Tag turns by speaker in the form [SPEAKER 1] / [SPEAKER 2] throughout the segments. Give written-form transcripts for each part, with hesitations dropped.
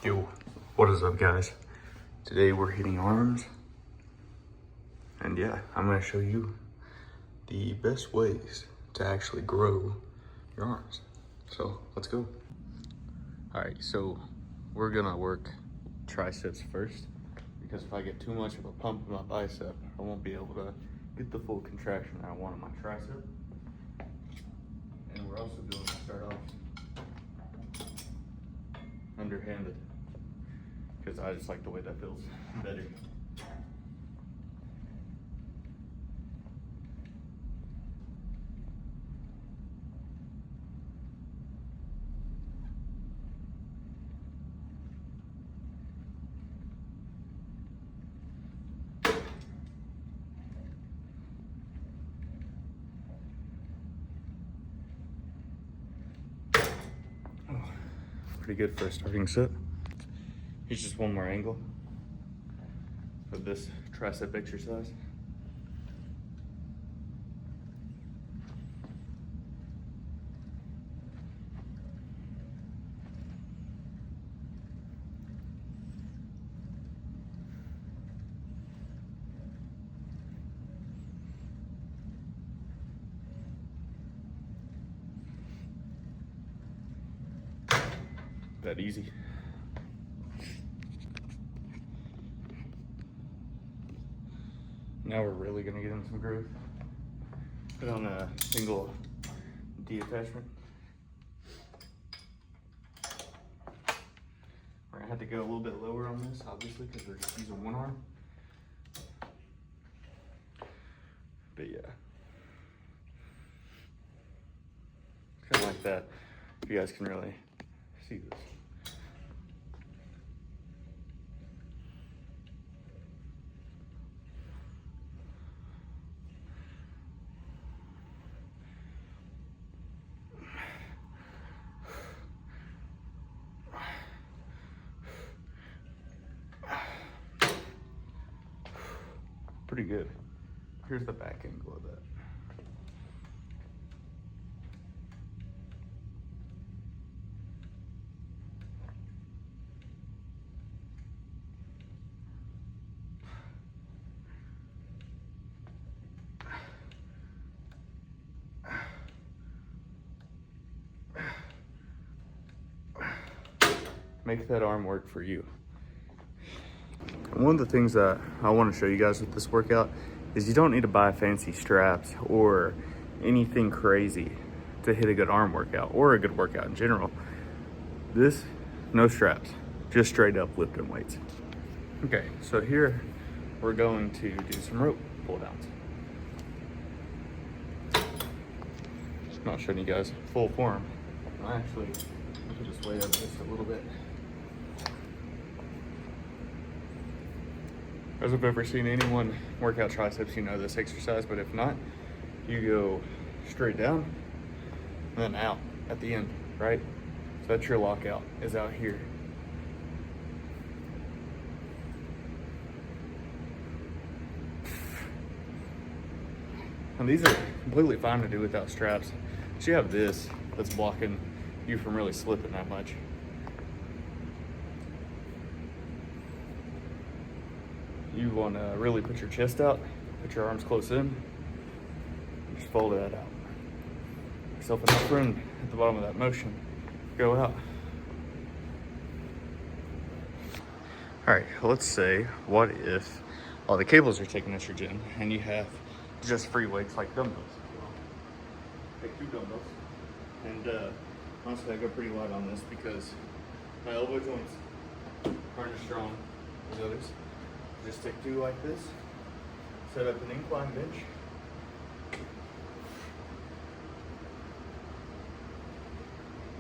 [SPEAKER 1] Yo, what is up guys? Today we're hitting arms. And yeah, I'm gonna show you the best ways to actually grow your arms. So let's go. All right, so we're gonna work triceps first because if I get too much of a pump in my bicep, I won't be able to get the full contraction that I want in my tricep. And we're also going to start off underhanded because I just like the way that feels better. Pretty good for a starting set. Here's just one more angle of this tricep exercise. That easy. Now we're really gonna get in some groove. Put on a single D attachment. We're gonna have to go a little bit lower on this, obviously, because we're just using one arm. But yeah. Kind of like that, if you guys can really see this. Pretty good. Here's the back angle of that. Make that arm work for you. One of the things that I want to show you guys with this workout is you don't need to buy fancy straps or anything crazy to hit a good arm workout or a good workout in general. This, no straps, just straight up lifting weights. Okay, so here we're going to do some rope pull downs. I'm not showing you guys full form. I actually put this weight up just a little bit. As I've ever seen anyone work out triceps, you know this exercise, but if not, you go straight down and then out at the end, right? So that's your lockout, is out here. And these are completely fine to do without straps. So you have this that's blocking you from really slipping that much. You want to really put your chest out, put your arms close in, just fold that out. Yourself enough room at the bottom of that motion. Go out. All right, let's say, what if all the cables are taken at your gym and you have just free weights like dumbbells? Take 2 dumbbells. And honestly, I go pretty light on this because my elbow joints aren't as strong as others. Just take 2 like this, set up an incline bench.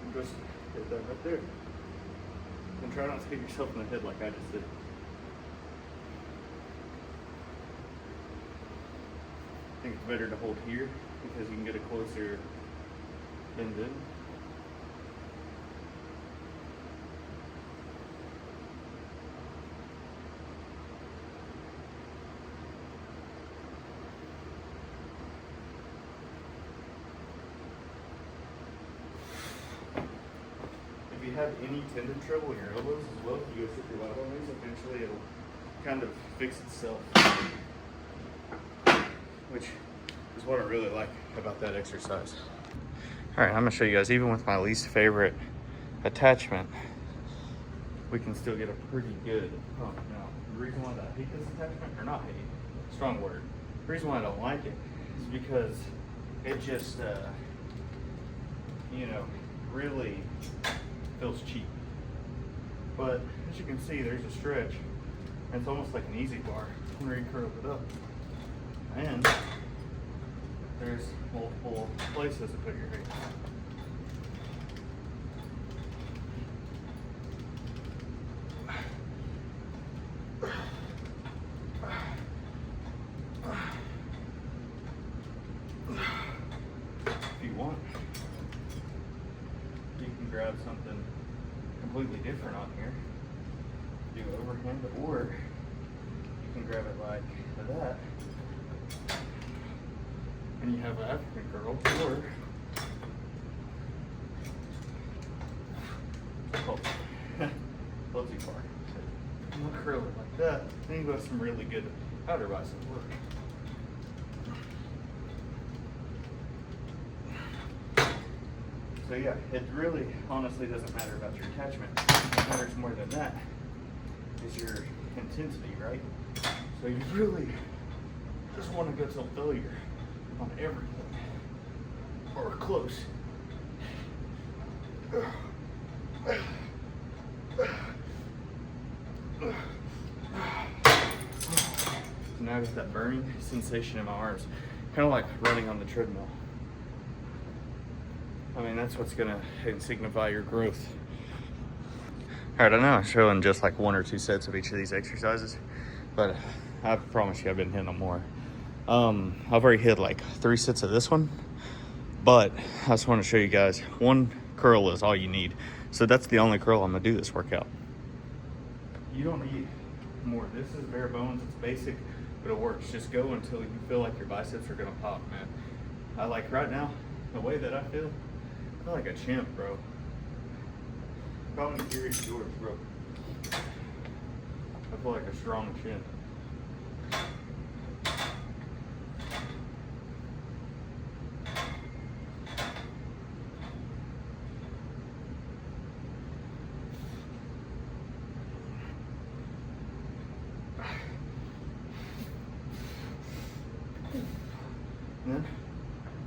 [SPEAKER 1] And just hit that right there. And try not to hit yourself in the head like I just did. I think it's better to hold here because you can get a closer bend in. you have any tendon trouble in your elbows as well, if you go super loud on these, eventually it'll kind of fix itself. Which is what I really like about that exercise. All right, I'm gonna show you guys, even with my least favorite attachment, we can still get a pretty good pump. Now, the reason why I hate this attachment, or not hate, strong word. The reason why I don't like it is because it just, you know, really feels cheap. But as you can see, there's a stretch, and it's almost like an easy bar where you curl it up. And there's multiple places to put your weight. If you want, you can grab something completely different on here, do overhand, or you can grab it like that, and you have an African curl, or too far. I'm gonna curl it like that, then you got some really good outer bicep work. So yeah, it really honestly doesn't matter about your attachment. What matters more than that is your intensity, right? So you really just want to go till failure on everything, or close. So now I got that burning sensation in my arms, kind of like running on the treadmill. I mean, that's what's gonna signify your growth. All right, I know I'm showing just like 1 or 2 sets of each of these exercises, but I promise you I've been hitting them more. I've already hit like 3 sets of this one, but I just want to show you guys, 1 curl is all you need. So that's the only curl I'm gonna do this workout. You don't need more. This is bare bones, it's basic, but it works. Just go until you feel like your biceps are gonna pop, man. I like right now, the way that I feel like a chimp, bro. Probably curious yours, bro. I feel like a strong chimp. Then,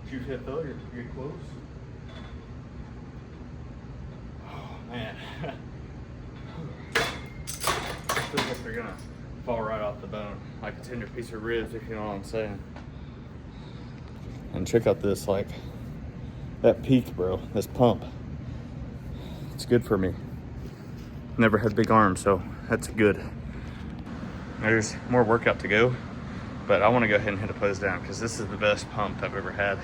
[SPEAKER 1] if you hit failure, get close. Oh man. Feels like they're gonna fall right off the bone, like a tender piece of ribs, if you know what I'm saying. And check out this, like, that peak, bro, this pump. It's good for me. Never had big arms, so that's good. There's more workout to go, but I want to go ahead and hit a pose down because this is the best pump I've ever had.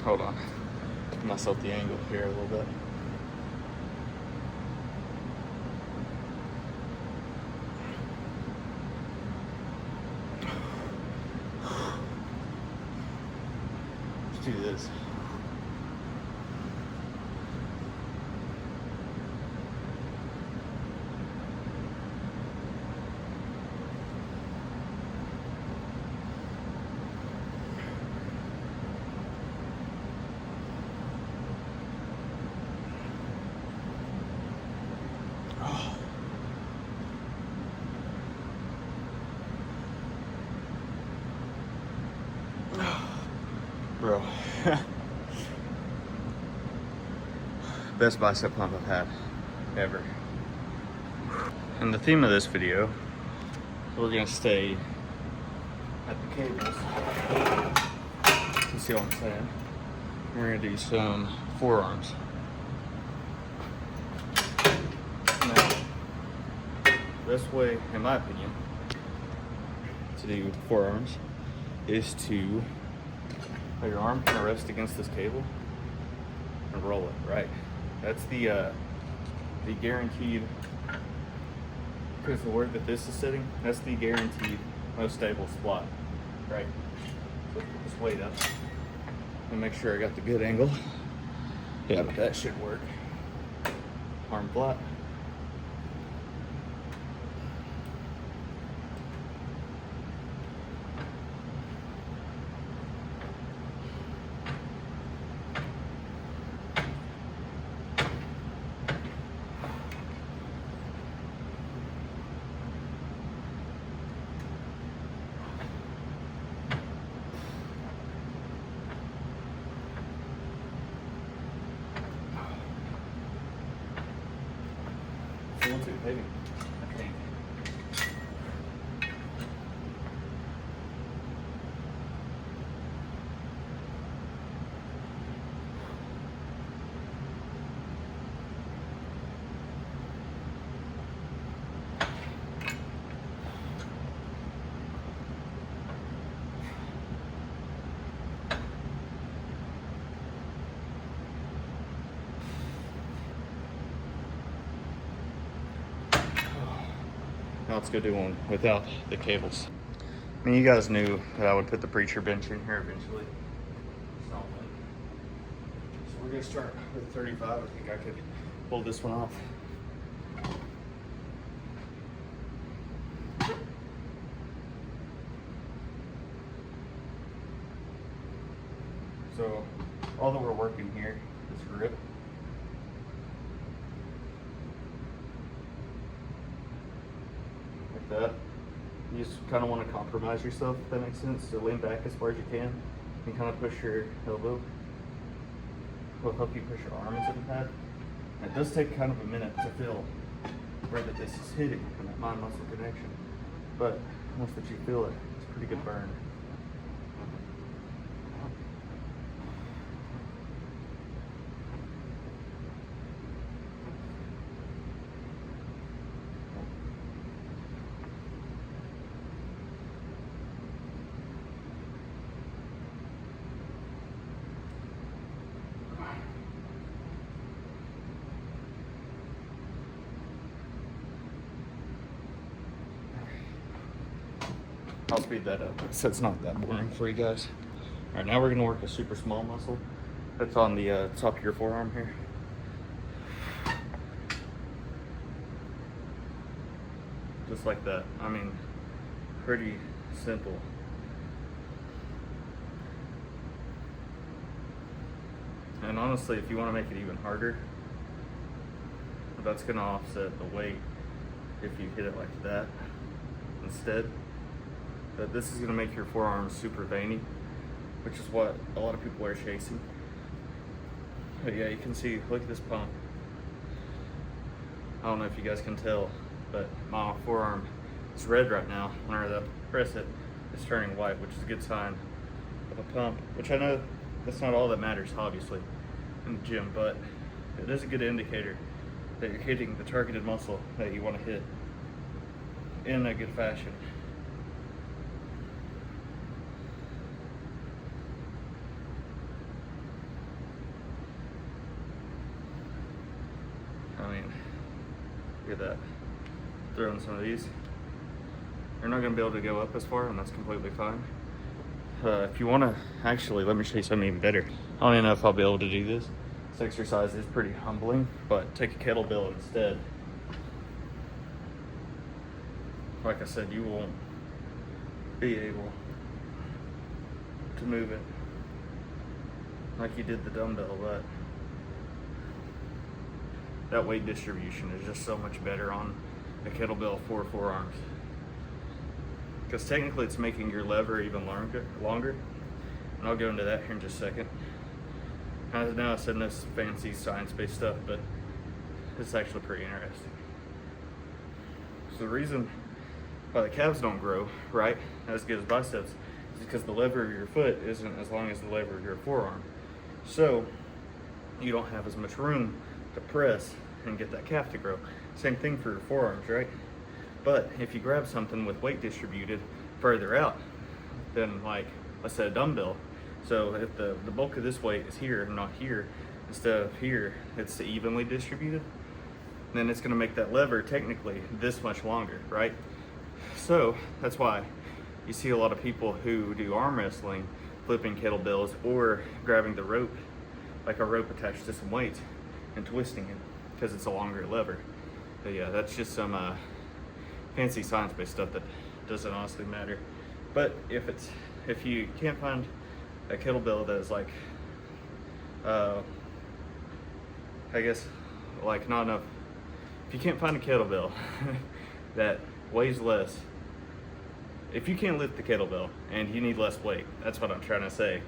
[SPEAKER 1] Hold on. Give myself the angle here a little bit. Let's do this. Bro, best bicep pump I've had ever. And the theme of this video, we're gonna stay at the cables. You see what I'm saying? We're gonna do some forearms. Now, best way, in my opinion, to do forearms is to put your arm kind of rest against this cable and roll it, right? That's the guaranteed, because the word that this is sitting, that's the guaranteed most stable squat, right? So put this weight up and make sure I got the good angle. Yeah, but that should work. Arm flat. Maybe. I think. Now let's go do one without the cables. I mean, you guys knew that I would put the preacher bench in here eventually. So we're gonna start with 35. I think I could pull this one off. So all that we're working here is grip. Like that. You just kind of want to compromise yourself, if that makes sense. So lean back as far as you can and kind of push your elbow. Will help you push your arm into the pad. It does take kind of a minute to feel where that this is hitting and that mind muscle connection. But once that you feel it, it's a pretty good burn. I'll speed that up so it's not that boring for you guys. All right, now we're gonna work a super small muscle that's on the top of your forearm here. Just like that. I mean, pretty simple. And honestly, if you want to make it even harder, that's gonna offset the weight if you hit it like that instead. But this is gonna make your forearms super veiny, which is what a lot of people are chasing. But yeah, you can see, look at this pump. I don't know if you guys can tell, but my forearm is red right now. Whenever I press it, it's turning white, which is a good sign of a pump, which I know that's not all that matters, obviously, in the gym, but it is a good indicator that you're hitting the targeted muscle that you want to hit in a good fashion. I mean, look at that. Throwing some of these. You're not going to be able to go up as far, and that's completely fine. If you want to, actually, let me show you something even better. I don't even know if I'll be able to do this. This exercise is pretty humbling, but take a kettlebell instead. Like I said, you won't be able to move it like you did the dumbbell, but that weight distribution is just so much better on a kettlebell for forearms. Because technically it's making your lever even longer, and I'll go into that here in just a second. Now I said this fancy science-based stuff, but it's actually pretty interesting. So the reason why the calves don't grow, right, as good as biceps, is because the lever of your foot isn't as long as the lever of your forearm. So you don't have as much room to press and get that calf to grow. Same thing for your forearms, right? But if you grab something with weight distributed further out than, like, let's say a dumbbell, so if the bulk of this weight is here and not here, instead of here, it's evenly distributed, then it's gonna make that lever technically this much longer, right? So that's why you see a lot of people who do arm wrestling flipping kettlebells or grabbing the rope like a rope attached to some weights and twisting it because it's a longer lever. But yeah, that's just some fancy science-based stuff that doesn't honestly matter. But if you can't find a kettlebell that is like, I guess, like not enough, if you can't find a kettlebell that weighs less, if you can't lift the kettlebell and you need less weight, that's what I'm trying to say,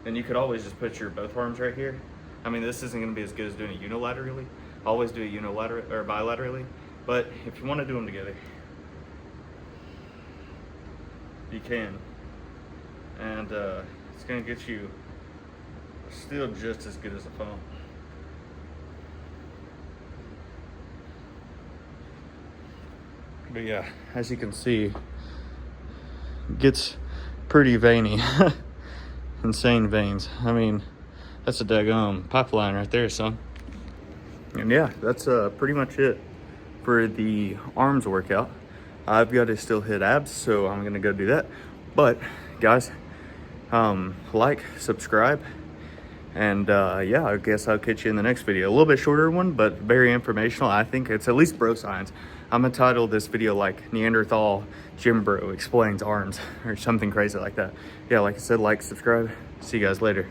[SPEAKER 1] then you could always just put your both arms right here. I mean, this isn't going to be as good as doing it unilaterally. Always do it unilaterally or bilaterally, but if you want to do them together, you can, and it's going to get you still just as good as a phone. But yeah, as you can see, it gets pretty veiny. Insane veins. I mean, that's a daggone pipeline right there, son. And yeah, that's pretty much it for the arms workout. I've got to still hit abs, so I'm gonna go do that. But guys, like, subscribe, and yeah, I guess I'll catch you in the next video. A little bit shorter one, but very informational. I think it's at least bro science. I'm gonna title this video like Neanderthal Gym Bro explains arms or something crazy like that. Yeah, like I said, like, subscribe. See you guys later.